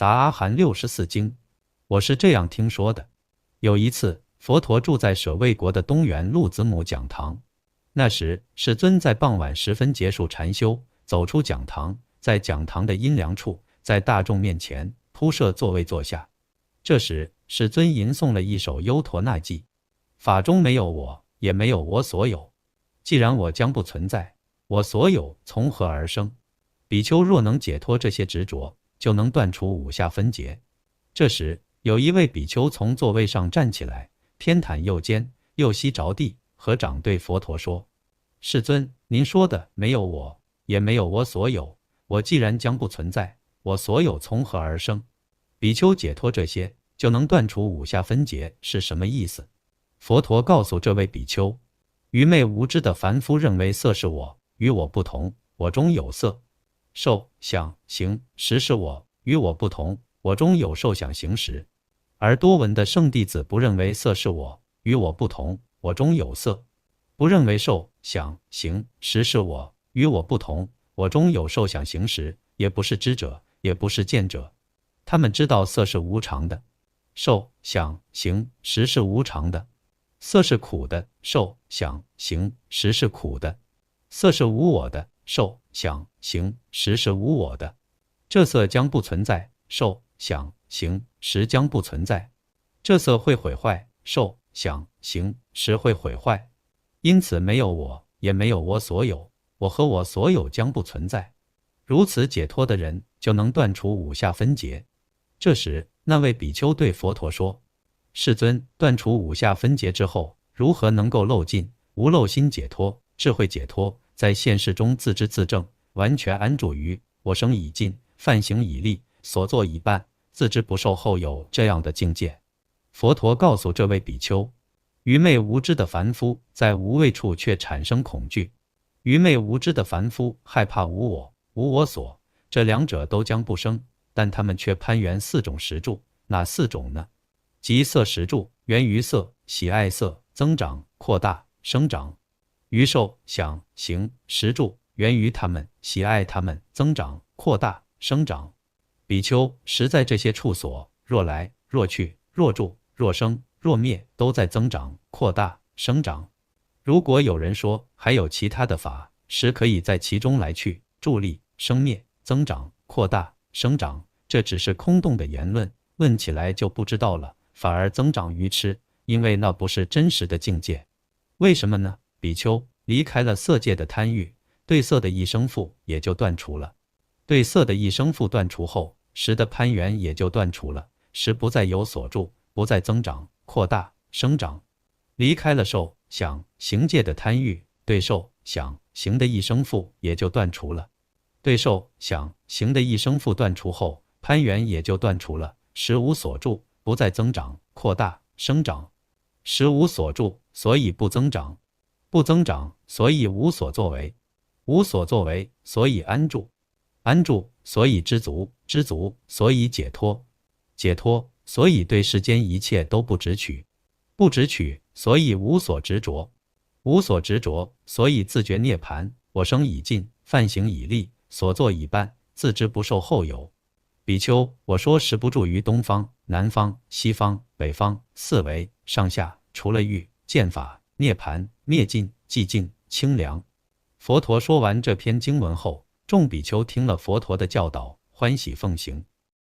杂阿含64经。我是这样听说的。有一次，佛陀住在舍卫国的东园路子母讲堂。那时，世尊在傍晚时分结束禅修，走出讲堂，在讲堂的阴凉处，在大众面前铺设座位坐下。这时，世尊吟诵了一首优陀那偈：法中没有我，也没有我所有。既然我将不存在，我所有从何而生？比丘若能解脱这些执着，就能断除五下分结。这时，有一位比丘从座位上站起来，偏袒右肩，右膝着地，合掌对佛陀说：世尊，您说的没有我，也没有我所有，我既然将不存在，我所有从何而生？比丘解脱这些，就能断除五下分结是什么意思？佛陀告诉这位比丘，愚昧无知的凡夫认为色是我，与我不同，我中有色；受想行识是我，与我不同，我中有受想行识。而多闻的圣弟子不认为色是我，与我不同，我中有色；不认为受想行识是我，与我不同，我中有受想行识，也不是知者，也不是见者。他们知道色是无常的，受想行识是无常的；色是苦的，受想行识是苦的；色是无我的，受想行识是无我的。这色将不存在，受想行识将不存在。这色会毁坏，受想行识会毁坏。因此没有我，也没有我所有，我和我所有将不存在。如此解脱的人，就能断除五下分结。这时，那位比丘对佛陀说：世尊，断除五下分结之后，如何能够漏尽无漏心解脱、智慧解脱，在现世中自知自正，完全安住于我生已尽，梵行已立，所作已办，自知不受后有这样的境界？佛陀告诉这位比丘，愚昧无知的凡夫在无畏处却产生恐惧。愚昧无知的凡夫害怕无我、无我所，这两者都将不生，但他们却攀缘四种识住。哪四种呢？即色识住，源于色，喜爱色，增长、扩大、生长；于受想行识住，源于他们，喜爱他们，增长、扩大、生长。比丘实在这些处所，若来若去，若住若生若灭，都在增长、扩大、生长。如果有人说还有其他的法，实可以在其中来去、助力、生灭、增长、扩大、生长，这只是空洞的言论，问起来就不知道了，反而增长愚痴，因为那不是真实的境界。为什么呢？比丘离开了色界的贪欲，对色的一生负也就断除了。对色的一生负断除后，识的攀缘也就断除了，识不再有所住，不再增长、扩大、生长。离开了受想行界的贪欲，对受想行的一生负也就断除了。对受想行的一生负断除后，攀缘也就断除了，识无所住，不再增长、扩大、生长。识无所住，所以不增长；不增长，所以无所作为；无所作为，所以安住；安住，所以知足；知足，所以解脱；解脱，所以对世间一切都不执取；不执取，所以无所执着；无所执着，所以自觉涅槃。我生已尽，梵行已立，所作已办，自知不受后有。比丘，我说识不住于东方、南方、西方、北方四维上下，除了欲、见法、涅槃、灭尽、寂静、清凉。佛陀说完这篇经文后，众比丘听了佛陀的教导，欢喜奉行。